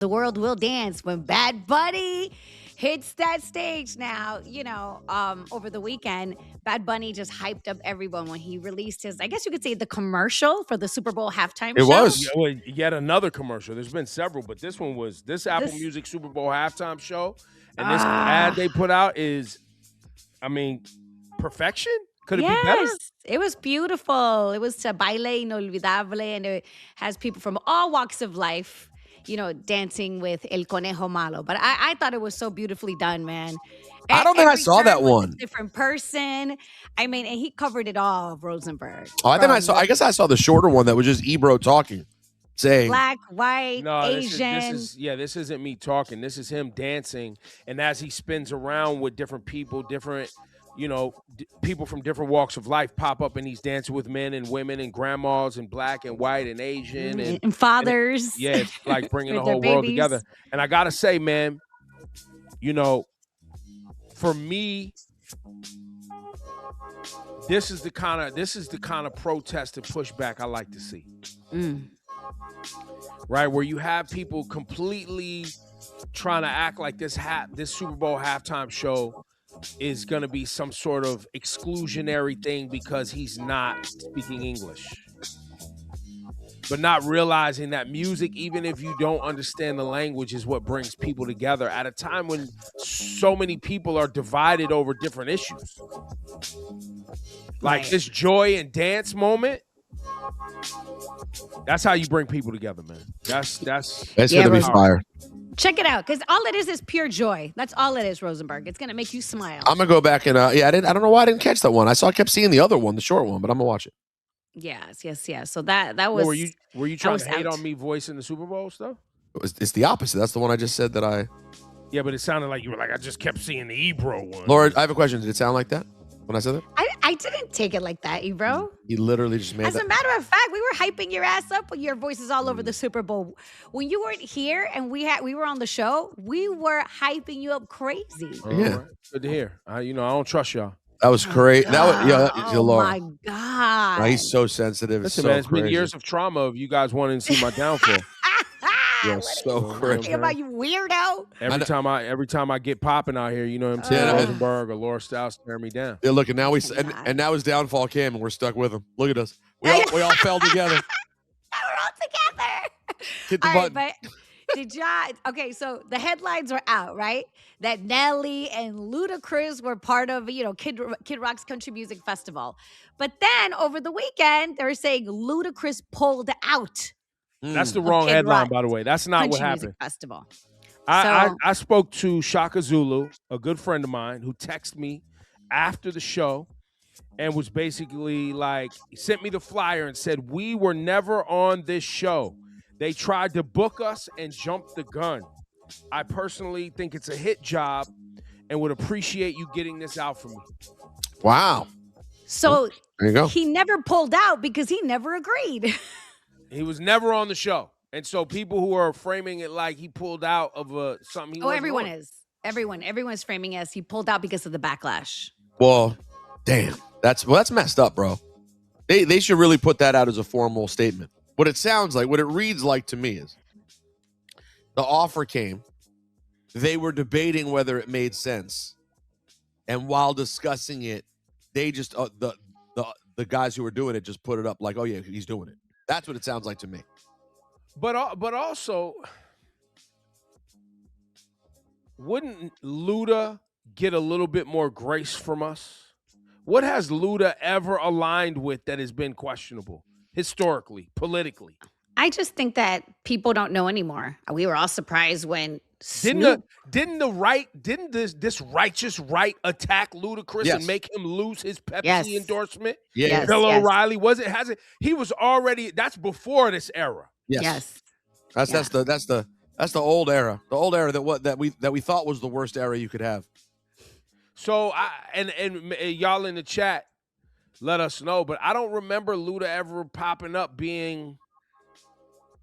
The world will dance when Bad Bunny hits that stage. Now, over the weekend, Bad Bunny just hyped up everyone when he released his, I guess you could say, the commercial for the Super Bowl halftime It show. was. Yeah, well, yet another commercial. There's been several, but this one was this Apple This- Music Super Bowl halftime show, and this ad they put out is, I mean, perfection. Could it be better? Yes, it was beautiful. It was Baile Inolvidable, and it has people from all walks of life, dancing with El Conejo Malo. But I thought it was so beautifully done, man. I don't think I Every saw turn that was a one. different person. I mean, and he covered it all, Rosenberg. Oh, I think I From saw. I guess I saw the shorter one that was just Ebro talking, saying, black, white, No, Asian. this isn't me talking. This is him dancing, and as he spins around with different people, different, people from different walks of life pop up, and he's dancing with men and women and grandmas and black and white and Asian and fathers. yeah, it's like bringing the With their whole world babies. together. And I gotta say, man, for me, this is the kind of protest and pushback I like to see. Right, where you have people completely trying to act like this Super Bowl halftime show is going to be some sort of exclusionary thing because he's not speaking English. But not realizing that music, even if you don't understand the language, is what brings people together at a time when so many people are divided over different issues. Like this joy and dance moment. That's how you bring people together, man. That's gonna be fire. Check it out, because all it is pure joy. That's all it is, Rosenberg. It's gonna make you smile. I'm gonna go back and I don't know why I didn't catch that one. I kept seeing the other one, the short one, but I'm gonna watch it. Yes. So that was. Were you trying was to hate out. on me voicing the Super Bowl stuff? It's the opposite. That's the one I just said that I. Yeah, but it sounded like you were like, I just kept seeing the Ebro one. Laura, I have a question. Did it sound like that when I said that? I didn't take it like that, Ebro. He literally just made As that. a matter of fact, we were hyping your ass up with your voices all over the Super Bowl. When you weren't here and we were on the show, we were hyping you up crazy. Yeah. Right. Good to hear. I don't trust y'all. That was crazy. Oh Laura. my God. He's so sensitive. Listen, It's so man, it's been crazy. years of trauma of you guys wanting to see my downfall. Yeah, so crazy. Think about you, weirdo. Every time I get popping out here, you know what I'm saying? Rosenberg or Laura Stiles tearing me down. Yeah, look, and now and now his downfall came, and we're stuck with him. Look at us. We all fell together. We're all together. Hit the All button. right, but did y'all? Okay, so the headlines were out, right? That Nelly and Ludacris were part of, Kid Rock's Country Music Festival. But then over the weekend, they were saying Ludacris pulled out. That's the Of wrong Kid headline, Rock by the way. That's not Country what Music happened. Festival. I spoke to Shaka Zulu, a good friend of mine, who texted me after the show and was basically like, sent me the flyer and said, we were never on this show. They tried to book us and jumped the gun. I personally think it's a hit job and would appreciate you getting this out for me. Wow. So There you go. he never pulled out because he never agreed. He was never on the show. And so people who are framing it like he pulled out of something he wasn't Everyone on. is. Everyone's framing as he pulled out because of the backlash. Well, damn. That's messed up, bro. They should really put that out as a formal statement. What it sounds like, what it reads like to me is the offer came. They were debating whether it made sense. And while discussing it, they just the guys who were doing it just put it up like, oh yeah, he's doing it. That's what it sounds like to me. But also, wouldn't Luda get a little bit more grace from us? What has Luda ever aligned with that has been questionable historically, politically? I just think that people don't know anymore. We were all surprised when Didn't this righteous right attack Ludacris Yes. and make him lose his Pepsi Yes. endorsement? Yeah. Yes. Bill O'Reilly he was already, that's before this era. Yes. That's the old era. The old era that we thought was the worst era you could have. So and y'all in the chat, let us know. But I don't remember Luda ever popping up being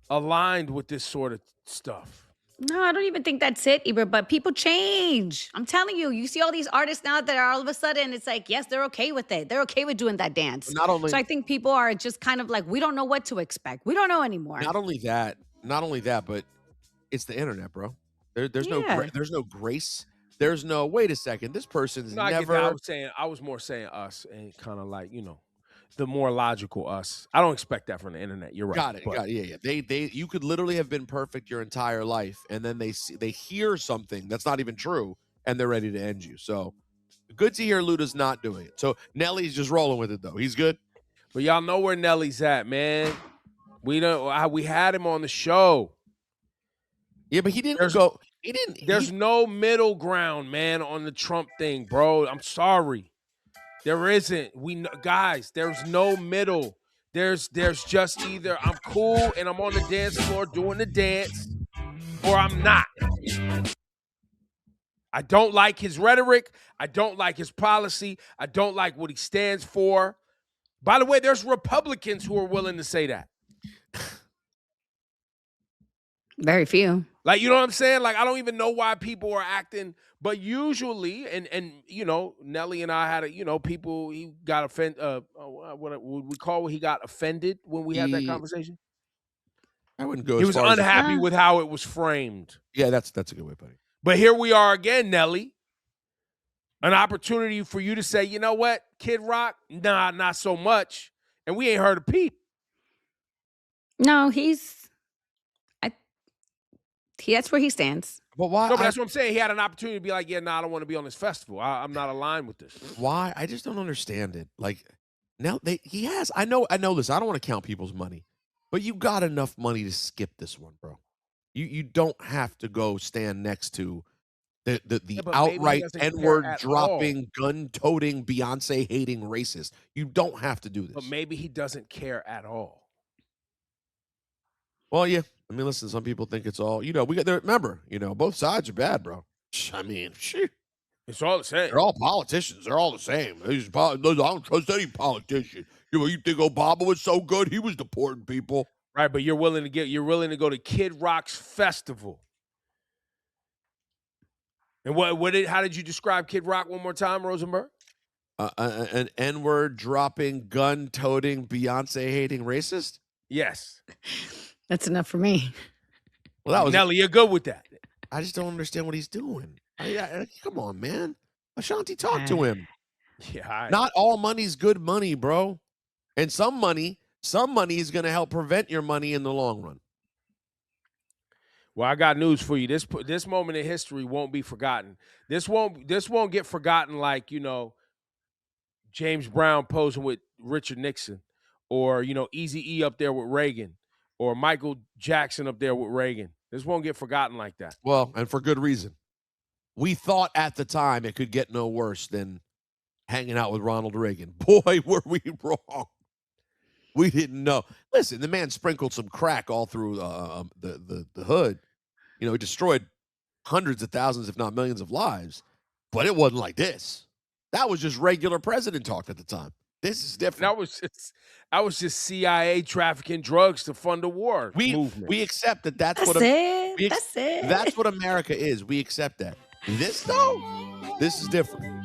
aligned with this sort of stuff. No, I don't even think that's it, Ebro, but people change. I'm telling you, you see all these artists now that are all of a sudden, it's like, yes, they're okay with it. They're okay with doing that dance. Not only So I think people are just kind of like, we don't know what to expect. We don't know anymore. Not only that, but It's the internet, bro. There's no Yeah. there's no grace. There's no wait a second. This person's No, I get that. never. I was more saying us and kind of like, the more logical us. I don't expect that from the internet. You're right. Got it. But Got it. Yeah, yeah. You could literally have been perfect your entire life, and then they hear something that's not even true, and they're ready to end you. So good to hear Luda's not doing it. So Nelly's just rolling with it though. He's good. But y'all know where Nelly's at, man. We had him on the show. Yeah, but he didn't go. He didn't. There's no middle ground, man, on the Trump thing, bro. I'm sorry. There isn't. Guys, there's no middle. There's just either I'm cool and I'm on the dance floor doing the dance, or I'm not. I don't like his rhetoric. I don't like his policy. I don't like what he stands for. By the way, there's Republicans who are willing to say that. Very few. Like, you know what I'm saying? Like, I don't even know why people are acting, but usually, and Nelly and I had people, he got offended, what would we call it? He got offended when we had that conversation? I wouldn't go He as was far as unhappy with how it was framed. Yeah, that's a good way of putting it. But here we are again, Nelly. An opportunity for you to say, you know what, Kid Rock? Nah, not so much. And we ain't heard a peep. No, that's where he stands. But why? No, but that's what I'm saying. He had an opportunity to be like, yeah, I don't want to be on this festival. I'm not aligned with this. Why? I just don't understand it. Like, now he has. I know this. I don't want to count people's money, but you got enough money to skip this one, bro. You don't have to go stand next to the outright N-word dropping, gun toting, Beyonce hating racist. You don't have to do this. But maybe he doesn't care at all. Well, yeah. I mean, listen, some people think it's all, we got there. Remember, both sides are bad, bro. I mean, shit. It's all the same. They're all politicians. They're all the same. I don't trust any politician. You think Obama was so good? He was deporting people. Right, but you're willing to go to Kid Rock's festival. And how did you describe Kid Rock one more time, Rosenberg? An N-word dropping, gun toting, Beyonce hating racist? Yes. That's enough for me. Well, that was Nelly, you're good with that. I just don't understand what he's doing. Come on, man. Ashanti, talk to him. Yeah. Not all money's good money, bro. And some money is going to help prevent your money in the long run. Well, I got news for you. This moment in history won't be forgotten. This won't get forgotten like, James Brown posing with Richard Nixon, or, Eazy-E up there with Reagan, or Michael Jackson up there with Reagan. This won't get forgotten like that. Well, and for good reason. We thought at the time it could get no worse than hanging out with Ronald Reagan. Boy, were we wrong. We didn't know. Listen, the man sprinkled some crack all through the hood. He destroyed hundreds of thousands, if not millions of lives. But it wasn't like this. That was just regular president talk at the time. This is different. That was just CIA trafficking drugs to fund a war movement. We accept that. That's it. That's it. That's what America is. We accept that. This though, this is different.